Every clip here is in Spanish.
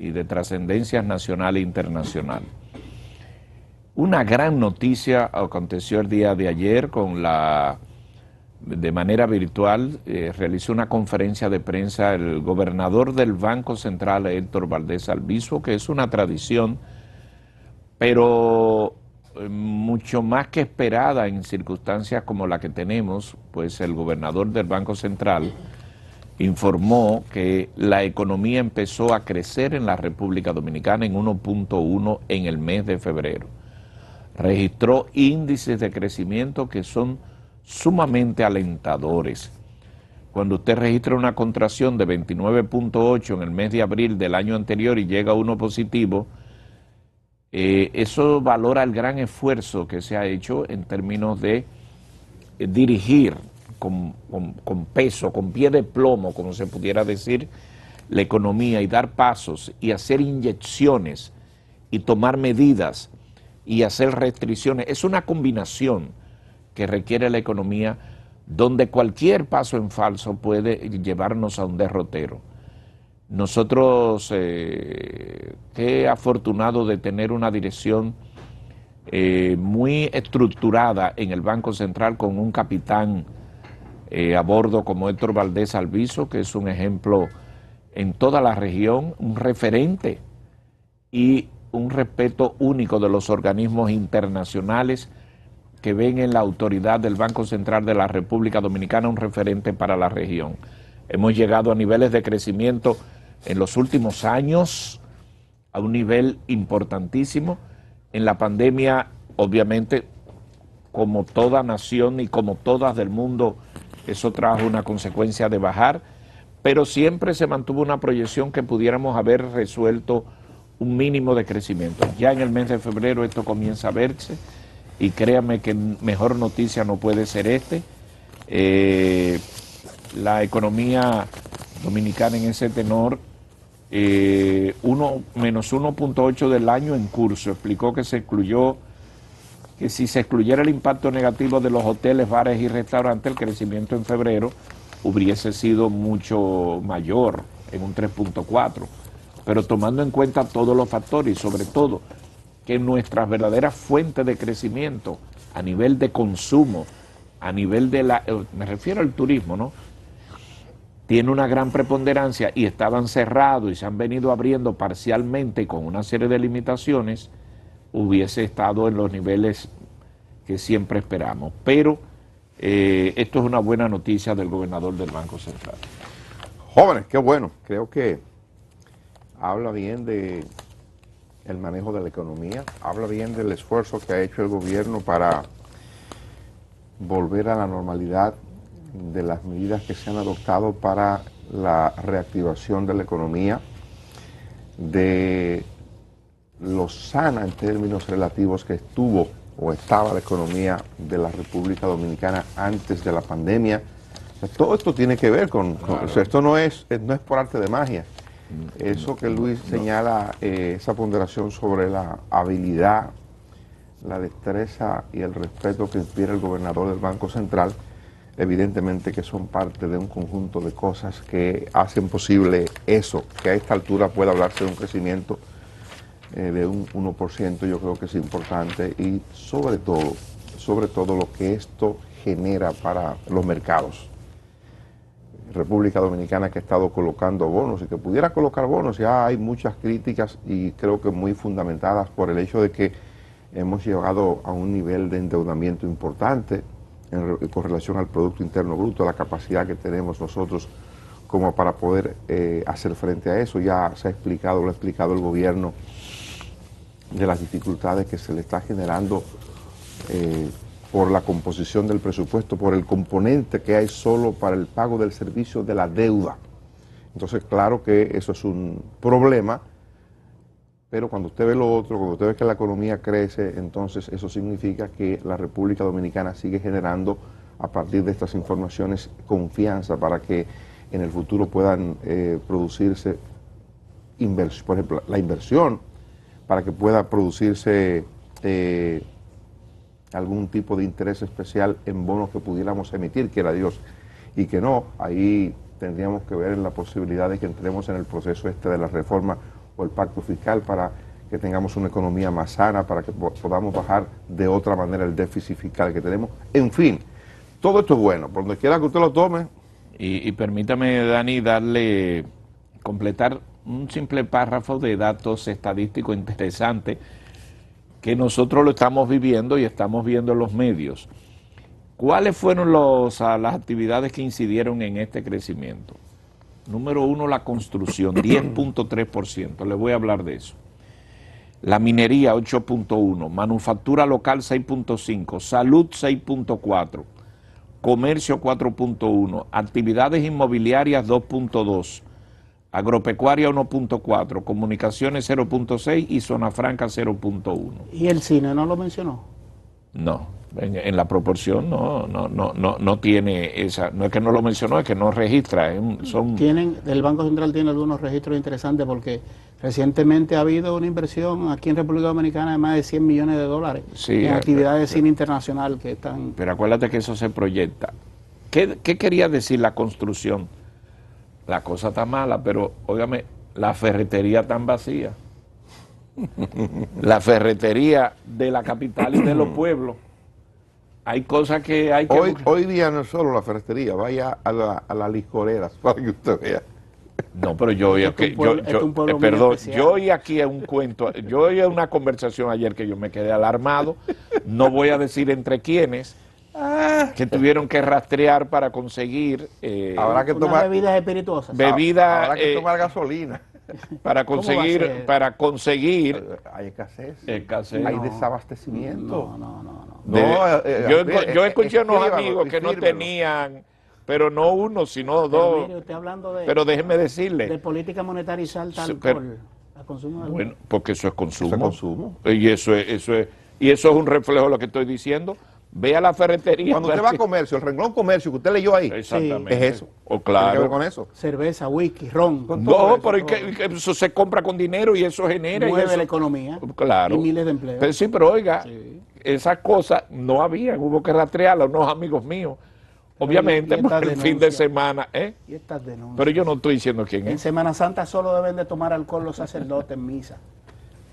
y de trascendencia nacional e internacional. Una gran noticia aconteció el día de ayer de manera virtual, realizó una conferencia de prensa el gobernador del Banco Central, Héctor Valdés Albizu, que es una tradición, pero mucho más que esperada en circunstancias como la que tenemos, pues el gobernador del Banco Central informó que la economía empezó a crecer en la República Dominicana en 1.1 en el mes de febrero. Registró índices de crecimiento que son sumamente alentadores. Cuando usted registra una contracción de 29.8 en el mes de abril del año anterior y llega a uno positivo, eso valora el gran esfuerzo que se ha hecho en términos de dirigir con peso, con pie de plomo, como se pudiera decir, la economía y dar pasos y hacer inyecciones y tomar medidas y hacer restricciones. Es una combinación que requiere la economía donde cualquier paso en falso puede llevarnos a un derrotero. Nosotros, qué afortunado de tener una dirección muy estructurada en el Banco Central con un capitán a bordo como Héctor Valdés Albizu, que es un ejemplo en toda la región, un referente y un respeto único de los organismos internacionales que ven en la autoridad del Banco Central de la República Dominicana un referente para la región. Hemos llegado a niveles de crecimiento en los últimos años, a un nivel importantísimo. En la pandemia, obviamente, como toda nación y como todas del mundo, eso trajo una consecuencia de bajar, pero siempre se mantuvo una proyección que pudiéramos haber resuelto un mínimo de crecimiento. Ya en el mes de febrero esto comienza a verse y créame que mejor noticia no puede ser la economía dominicana en ese tenor, menos 1.8 del año en curso. Explicó que que si se excluyera el impacto negativo de los hoteles, bares y restaurantes, el crecimiento en febrero hubiese sido mucho mayor, en un 3.4. Pero tomando en cuenta todos los factores y sobre todo que nuestras verdaderas fuentes de crecimiento a nivel de consumo, a nivel me refiero al turismo, ¿no? Tiene una gran preponderancia y estaban cerrados y se han venido abriendo parcialmente con una serie de limitaciones, hubiese estado en los niveles que siempre esperamos. Pero esto es una buena noticia del gobernador del Banco Central. Jóvenes, qué bueno. Creo que habla bien de el manejo de la economía, habla bien del esfuerzo que ha hecho el gobierno para volver a la normalidad, de las medidas que se han adoptado para la reactivación de la economía, de lo sana en términos relativos que estuvo o estaba la economía de la República Dominicana antes de la pandemia. O sea, todo esto tiene que ver claro. O sea, esto no es por arte de magia. Eso que Luis señala, esa ponderación sobre la habilidad, la destreza y el respeto que inspira el gobernador del Banco Central, evidentemente que son parte de un conjunto de cosas que hacen posible eso, que a esta altura pueda hablarse de un crecimiento de un 1%, yo creo que es importante, y sobre todo lo que esto genera para los mercados. República Dominicana que ha estado colocando bonos y que pudiera colocar bonos, ya hay muchas críticas y creo que muy fundamentadas por el hecho de que hemos llegado a un nivel de endeudamiento importante con relación al Producto Interno Bruto, la capacidad que tenemos nosotros como para poder hacer frente a eso. Ya se ha explicado, lo ha explicado el gobierno, de las dificultades que se le está generando por la composición del presupuesto, por el componente que hay solo para el pago del servicio de la deuda. Entonces, claro que eso es un problema, pero cuando usted ve lo otro, cuando usted ve que la economía crece, entonces eso significa que la República Dominicana sigue generando, a partir de estas informaciones, confianza para que en el futuro puedan producirse, por ejemplo, la inversión, para que pueda producirse algún tipo de interés especial en bonos que pudiéramos emitir, quiera Dios, y que no, ahí tendríamos que ver la posibilidad de que entremos en el proceso de la reforma o el pacto fiscal para que tengamos una economía más sana, para que podamos bajar de otra manera el déficit fiscal que tenemos. En fin, todo esto es bueno, por donde quiera que usted lo tome. Y permítame, Dani, completar un simple párrafo de datos estadísticos interesantes que nosotros lo estamos viviendo y estamos viendo en los medios. ¿Cuáles fueron las actividades que incidieron en este crecimiento? Número uno, la construcción, 10.3%, le voy a hablar de eso. La minería, 8.1%, manufactura local, 6.5%, salud, 6.4%, comercio, 4.1%, actividades inmobiliarias, 2.2%, agropecuaria, 1.4%, comunicaciones, 0.6% y zona franca, 0.1%. ¿Y el cine no lo mencionó? No. En la proporción no tiene esa, no es que no lo mencionó, es que no registra. El Banco Central tiene algunos registros interesantes porque recientemente ha habido una inversión aquí en República Dominicana de más de 100 millones de dólares en actividades de cine internacional que están... Pero acuérdate que eso se proyecta. ¿Qué quería decir la construcción? La cosa está mala, pero óigame, la ferretería tan vacía. La ferretería de la capital y de los pueblos. Hay cosas que hay que... Hoy día no es solo la ferretería, vaya a las licoreras para que usted vea. No, pero yo oí aquí, yo oí aquí un cuento, yo oí una conversación ayer que yo me quedé alarmado, no voy a decir entre quiénes, que tuvieron que rastrear para conseguir... habrá que tomar bebidas espirituosas. Habrá que tomar gasolina. Para conseguir hay escasez, hay desabastecimiento. Yo escuché a unos amigos que no tenían, pero no uno, sino dos. Mire, usted hablando pero déjeme decirle. De política monetaria y salta alcohol. Consumo de bueno, porque eso es consumo. Eso es consumo. Y eso es un reflejo de lo que estoy diciendo. Ve a la ferretería. Cuando usted va a comercio, el renglón comercio que usted leyó ahí, exactamente. Es eso. O claro. ¿Tiene que ver con eso? Cerveza, whisky, ron. No, pero eso se compra con dinero y eso genera. Mueve la economía. Claro. Y miles de empleos. Pero sí, pero oiga, esas cosas no habían, hubo que rastrearlas, unos amigos míos. Obviamente, por el fin de semana. Y estas denuncias. Pero yo no estoy diciendo quién es. En Semana Santa solo deben de tomar alcohol los sacerdotes en misa.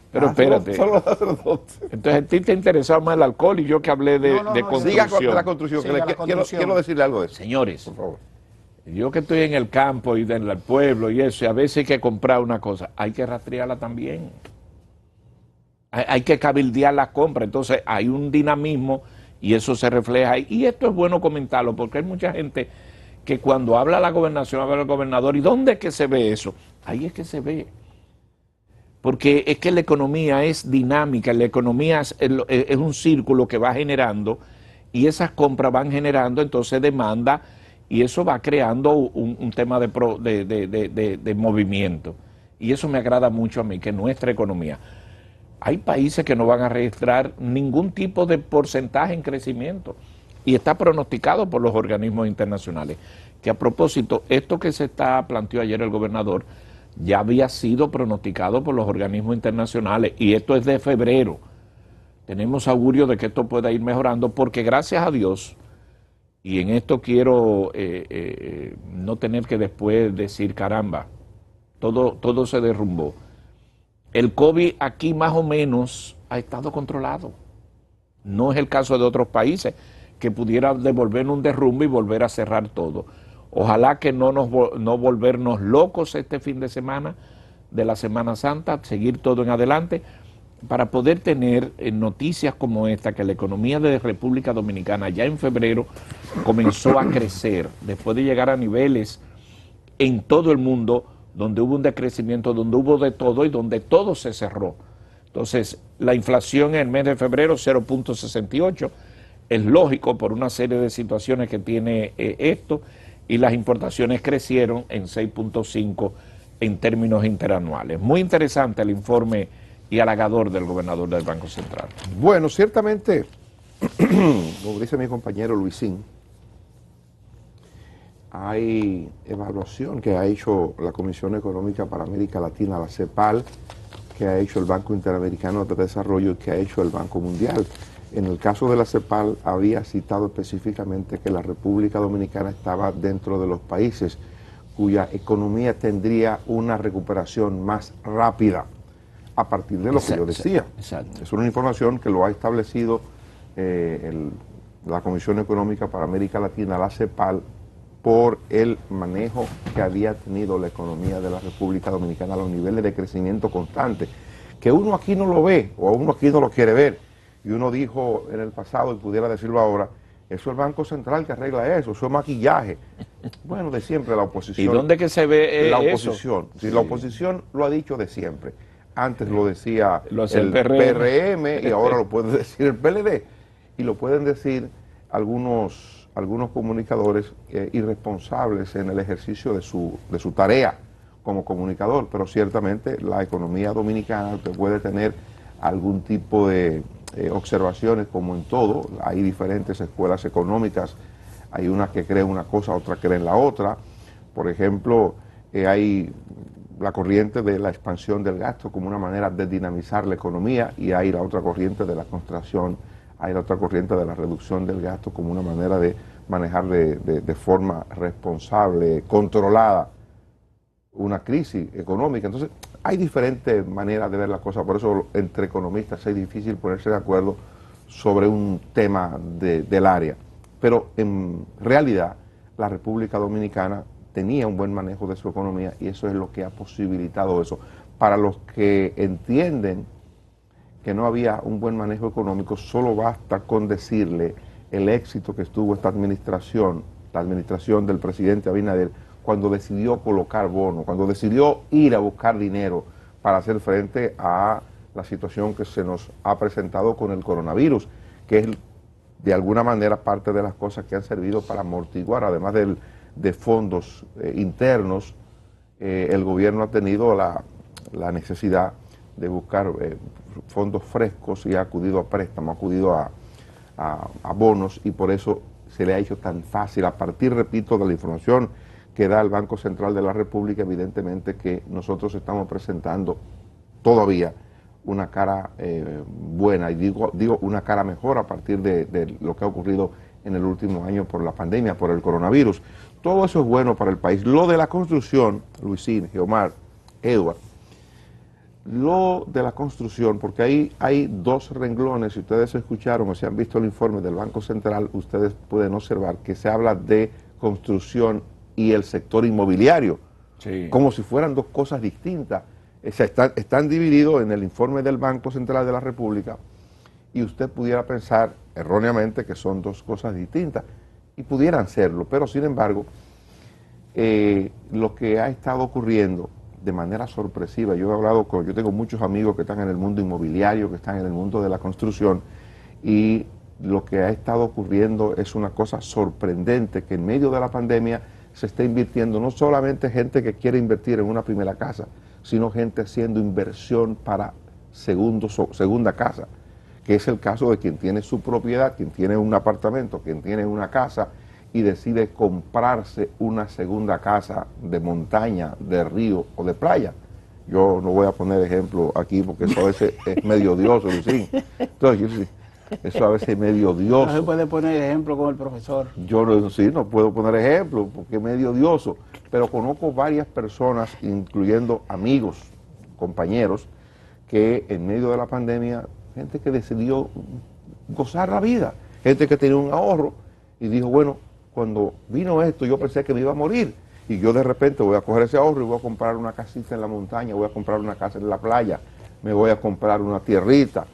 Pero espérate. Entonces, a ti te interesaba más el alcohol y yo que hablé de construcción. Siga con la construcción, quiero decirle algo de eso. Señores, por favor. Yo que estoy en el campo y en el pueblo y eso, y a veces hay que comprar una cosa, hay que rastrearla también. Hay que cabildear la compra. Entonces, hay un dinamismo y eso se refleja ahí. Y esto es bueno comentarlo porque hay mucha gente que cuando habla la gobernación, habla el gobernador, ¿y dónde es que se ve eso? Ahí es que se ve. Porque es que la economía es dinámica, la economía es un círculo que va generando y esas compras van generando entonces demanda y eso va creando un tema de movimiento. Y eso me agrada mucho a mí, que nuestra economía. Hay países que no van a registrar ningún tipo de porcentaje en crecimiento y está pronosticado por los organismos internacionales. Que a propósito, esto que planteó ayer el gobernador, ya había sido pronosticado por los organismos internacionales y esto es de febrero. Tenemos augurio de que esto pueda ir mejorando porque gracias a Dios, y en esto quiero no tener que después decir caramba, todo se derrumbó. El COVID aquí más o menos ha estado controlado. No es el caso de otros países que pudiera devolver un derrumbe y volver a cerrar todo. Ojalá que no volvernos locos este fin de semana de la Semana Santa, seguir todo en adelante, para poder tener noticias como esta, que la economía de República Dominicana ya en febrero comenzó a crecer, después de llegar a niveles en todo el mundo, donde hubo un decrecimiento, donde hubo de todo y donde todo se cerró. Entonces, la inflación en el mes de febrero, 0.68, es lógico por una serie de situaciones que tiene esto, y las importaciones crecieron en 6.5 en términos interanuales. Muy interesante el informe y halagador del gobernador del Banco Central. Bueno, ciertamente, como dice mi compañero Luisín, hay evaluación que ha hecho la Comisión Económica para América Latina, la CEPAL, que ha hecho el Banco Interamericano de Desarrollo y que ha hecho el Banco Mundial. En el caso de la CEPAL había citado específicamente que la República Dominicana estaba dentro de los países cuya economía tendría una recuperación más rápida a partir de lo que yo decía. Exacto. Es una información que lo ha establecido la Comisión Económica para América Latina, la CEPAL, por el manejo que había tenido la economía de la República Dominicana a los niveles de crecimiento constante, que uno aquí no lo ve o uno aquí no lo quiere ver. Y uno dijo en el pasado, y pudiera decirlo ahora, eso es el Banco Central que arregla eso es maquillaje. Bueno, de siempre la oposición. ¿Y dónde que se ve la eso? oposición. Sí. La oposición lo ha dicho de siempre. Antes lo decía el PRM y ahora lo puede decir el PLD. Y lo pueden decir algunos comunicadores irresponsables en el ejercicio de su tarea como comunicador, pero ciertamente la economía dominicana puede tener algún tipo de observaciones, como en todo. Hay diferentes escuelas económicas, hay unas que creen una cosa, otras creen la otra. Por ejemplo, hay la corriente de la expansión del gasto como una manera de dinamizar la economía, y hay la otra corriente de la contracción, hay la otra corriente de la reducción del gasto como una manera de manejar de forma responsable, controlada, una crisis económica. Entonces, hay diferentes maneras de ver las cosas, por eso entre economistas es difícil ponerse de acuerdo sobre un tema del área. Pero en realidad, la República Dominicana tenía un buen manejo de su economía y eso es lo que ha posibilitado eso. Para los que entienden que no había un buen manejo económico, solo basta con decirle el éxito que estuvo esta administración, la administración del presidente Abinader, cuando decidió colocar bonos, cuando decidió ir a buscar dinero para hacer frente a la situación que se nos ha presentado con el coronavirus, que es de alguna manera parte de las cosas que han servido para amortiguar, además de fondos internos, el gobierno ha tenido la necesidad de buscar fondos frescos y ha acudido a préstamos, ha acudido a bonos, y por eso se le ha hecho tan fácil, a partir, repito, de la información que da el Banco Central de la República, evidentemente que nosotros estamos presentando todavía una cara buena, y digo una cara mejor a partir de lo que ha ocurrido en el último año por la pandemia, por el coronavirus. Todo eso es bueno para el país. Lo de la construcción, Luisín, Geomar, Edward, lo de la construcción, porque ahí hay dos renglones, si ustedes escucharon o si han visto el informe del Banco Central, ustedes pueden observar que se habla de construcción y el sector inmobiliario, sí, como si fueran dos cosas distintas. Están divididos en el informe del Banco Central de la República, y usted pudiera pensar erróneamente que son dos cosas distintas, y pudieran serlo, pero sin embargo, lo que ha estado ocurriendo de manera sorpresiva, yo tengo muchos amigos que están en el mundo inmobiliario, que están en el mundo de la construcción, y lo que ha estado ocurriendo es una cosa sorprendente, que en medio de la pandemia se está invirtiendo, no solamente gente que quiere invertir en una primera casa, sino gente haciendo inversión para segunda casa, que es el caso de quien tiene su propiedad, quien tiene un apartamento, quien tiene una casa y decide comprarse una segunda casa de montaña, de río o de playa. Yo no voy a poner ejemplo aquí porque eso a veces es medio odioso, Lucín. Entonces, eso a veces es medio odioso. No se puede poner ejemplo con el profesor. Yo no puedo poner ejemplo porque es medio odioso, pero conozco varias personas, incluyendo amigos, compañeros, que en medio de la pandemia, gente que decidió gozar la vida, gente que tenía un ahorro y dijo, bueno, cuando vino esto yo pensé que me iba a morir y yo de repente voy a coger ese ahorro y voy a comprar una casita en la montaña, voy a comprar una casa en la playa, me voy a comprar una tierrita.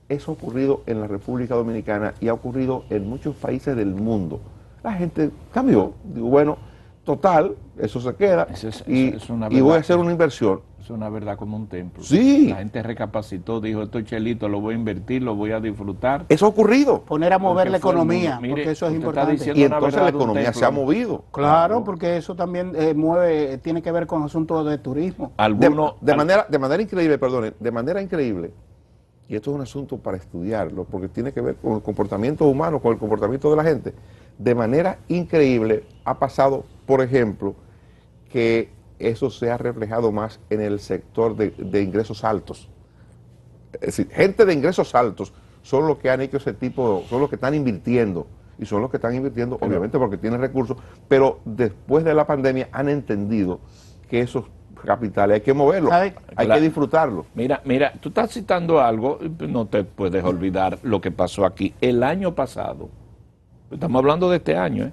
Eso ha ocurrido en la República Dominicana y ha ocurrido en muchos países del mundo. La gente cambió, digo, bueno, total, eso se queda y voy a hacer una inversión. Es una verdad como un templo. Sí. La gente recapacitó, dijo, estos chelitos lo voy a invertir, lo voy a disfrutar. Eso ha ocurrido. Poner a mover la economía, Mire, porque eso es importante. Y entonces la economía se ha movido. Claro, porque eso también tiene que ver con asuntos de turismo. De manera increíble, perdone, de manera increíble, y esto es un asunto para estudiarlo, porque tiene que ver con el comportamiento humano, con el comportamiento de la gente. De manera increíble ha pasado, por ejemplo, que eso se ha reflejado más en el sector de ingresos altos. Es decir, gente de ingresos altos son los que han hecho ese tipo, son los que están invirtiendo y son los que están invirtiendo, obviamente porque tienen recursos, pero después de la pandemia han entendido que esos capitales hay que moverlos, hay que disfrutarlos. Mira, tú estás citando algo, no te puedes olvidar lo que pasó aquí el año pasado. Estamos hablando de este año,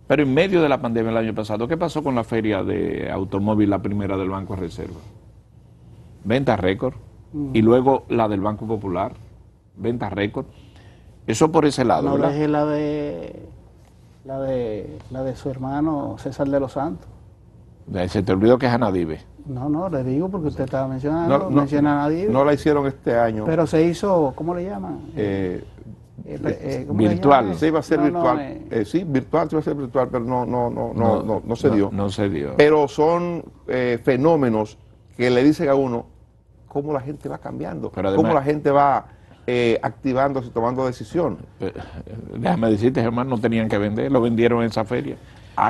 pero en medio de la pandemia el año pasado, ¿qué pasó con la feria de automóvil, la primera del Banco de Reserva? Venta récord. Y luego la del Banco Popular, venta récord. Eso por ese lado, no, ¿verdad? Dejé la de su hermano César de los Santos. Se te olvidó que es Anadive. No, le digo porque usted estaba mencionando, menciona a Anadive. No la hicieron este año. Pero se hizo, ¿cómo le llaman? Virtual. Sí, iba a ser virtual. Sí, virtual, sí iba a ser virtual, pero no se dio. No se dio. Pero son fenómenos que le dicen a uno cómo la gente va cambiando, además, cómo la gente va activándose, tomando decisiones. Déjame decirte, Germán, no tenían que vender, lo vendieron en esa feria.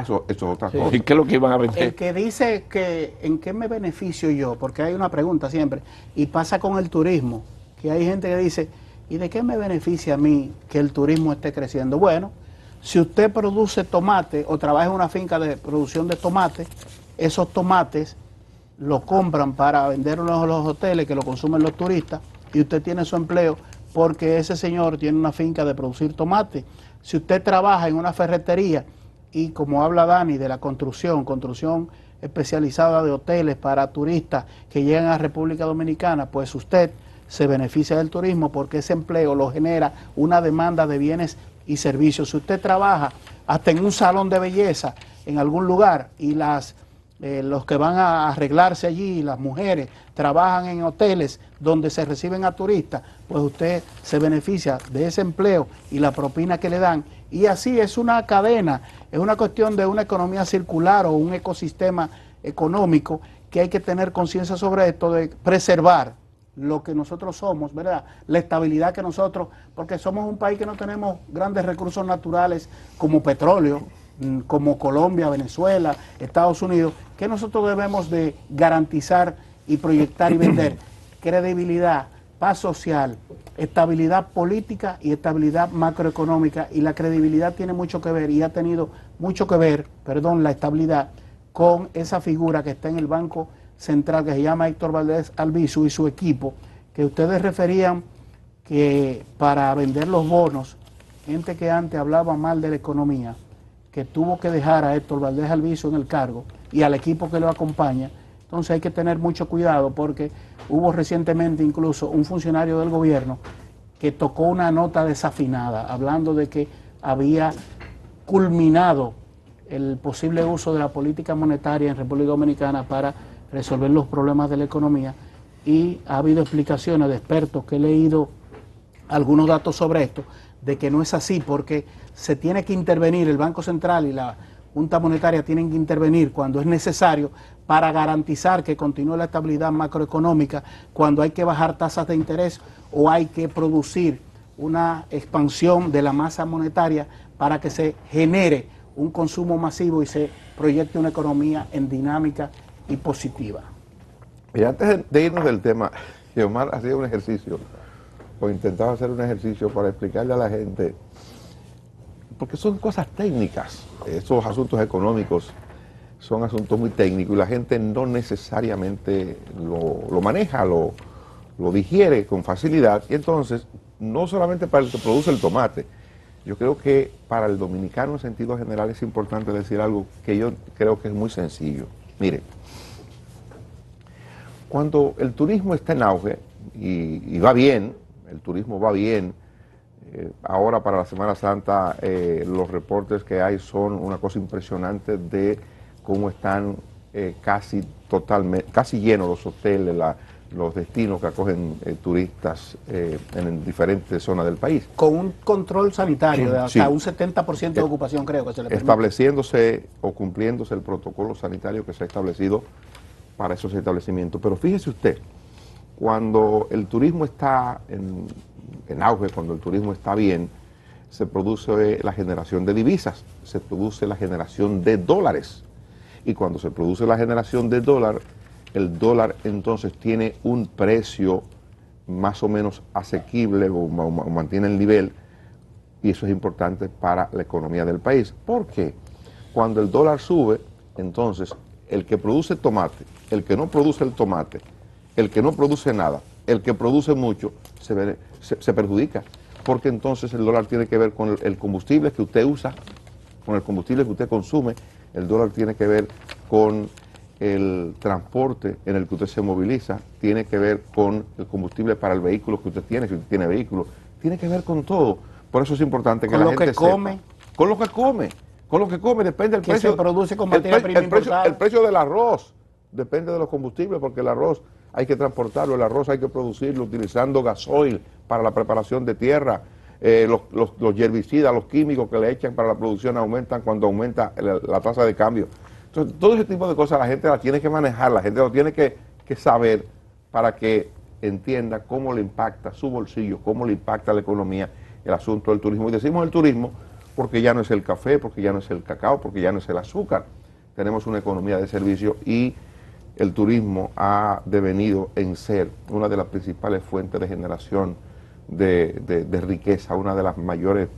Eso es otra cosa. ¿Y qué es lo que iban a vender? El que dice que en qué me beneficio yo, porque hay una pregunta siempre, y pasa con el turismo, que hay gente que dice, ¿y de qué me beneficia a mí que el turismo esté creciendo? Bueno, si usted produce tomate o trabaja en una finca de producción de tomate, esos tomates los compran para venderlos a los hoteles que lo consumen los turistas y usted tiene su empleo porque ese señor tiene una finca de producir tomate. Si usted trabaja en una ferretería y como habla Dani de la construcción especializada de hoteles para turistas que llegan a República Dominicana, pues usted se beneficia del turismo porque ese empleo lo genera una demanda de bienes y servicios. Si usted trabaja hasta en un salón de belleza en algún lugar y los que van a arreglarse allí, las mujeres, trabajan en hoteles donde se reciben a turistas, pues usted se beneficia de ese empleo y la propina que le dan. Y así es una cadena, es una cuestión de una economía circular o un ecosistema económico que hay que tener conciencia sobre esto, de preservar lo que nosotros somos, ¿verdad? La estabilidad que nosotros, porque somos un país que no tenemos grandes recursos naturales como petróleo, como Colombia, Venezuela, Estados Unidos, que nosotros debemos de garantizar y proyectar y vender credibilidad, paz social, estabilidad política y estabilidad macroeconómica, y la credibilidad tiene mucho que ver y ha tenido mucho que ver, la estabilidad con esa figura que está en el Banco Central que se llama Héctor Valdés Albizu y su equipo, que ustedes referían que para vender los bonos, gente que antes hablaba mal de la economía, que tuvo que dejar a Héctor Valdés Albizu en el cargo y al equipo que lo acompaña. Entonces hay que tener mucho cuidado porque hubo recientemente incluso un funcionario del gobierno que tocó una nota desafinada, hablando de que había culminado el posible uso de la política monetaria en República Dominicana para resolver los problemas de la economía, y ha habido explicaciones de expertos que he leído algunos datos sobre esto, de que no es así, porque se tiene que intervenir, el Banco Central y la Junta Monetaria tienen que intervenir cuando es necesario para garantizar que continúe la estabilidad macroeconómica, cuando hay que bajar tasas de interés o hay que producir una expansión de la masa monetaria para que se genere un consumo masivo y se proyecte una economía en dinámica y positiva. Y antes de irnos del tema, Omar hacía un ejercicio, o intentaba hacer un ejercicio para explicarle a la gente, porque son cosas técnicas, esos asuntos económicos son asuntos muy técnicos y la gente no necesariamente lo maneja, lo digiere con facilidad, y entonces, no solamente para el que produce el tomate, yo creo que para el dominicano en sentido general es importante decir algo que yo creo que es muy sencillo. Mire, cuando el turismo está en auge y va bien, el turismo va bien, ahora para la Semana Santa los reportes que hay son una cosa impresionante de cómo están casi llenos los hoteles, los destinos que acogen turistas en diferentes zonas del país. Con un control sanitario de hasta un 70% de ocupación, creo que se le permite. Estableciéndose o cumpliéndose el protocolo sanitario que se ha establecido para esos establecimientos. Pero fíjese usted, cuando el turismo está en auge, cuando el turismo está bien, se produce la generación de divisas, se produce la generación de dólares. Y cuando se produce la generación de dólar, el dólar entonces tiene un precio más o menos asequible o mantiene el nivel, y eso es importante para la economía del país. ¿Por qué? Cuando el dólar sube, entonces el que produce tomate, el que no produce el tomate, el que no produce nada, el que produce mucho, se perjudica, porque entonces el dólar tiene que ver con el combustible que usted usa, con el combustible que usted consume, el dólar tiene que ver con el transporte en el que usted se moviliza, tiene que ver con el combustible para el vehículo que usted tiene, si usted tiene vehículo, tiene que ver con todo. Por eso es importante que la gente sepa. Con lo que come. Con lo que come, depende del precio. Se produce con materia prima importada. El precio del arroz depende de los combustibles, porque el arroz hay que transportarlo, el arroz hay que producirlo utilizando gasoil para la preparación de tierra. Los herbicidas, los químicos que le echan para la producción aumentan cuando aumenta la tasa de cambio. Entonces, todo ese tipo de cosas la gente las tiene que manejar, la gente lo tiene que saber para que entienda cómo le impacta su bolsillo, cómo le impacta la economía el asunto del turismo. Y decimos el turismo porque ya no es el café, porque ya no es el cacao, porque ya no es el azúcar. Tenemos una economía de servicio y el turismo ha devenido en ser una de las principales fuentes de generación de riqueza, una de las mayores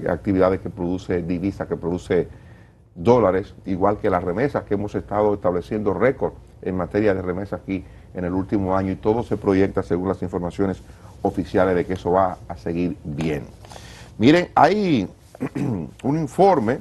actividades que produce divisa, que produce dólares, igual que las remesas, que hemos estado estableciendo récord en materia de remesas aquí en el último año, y todo se proyecta según las informaciones oficiales de que eso va a seguir bien. Miren, hay un informe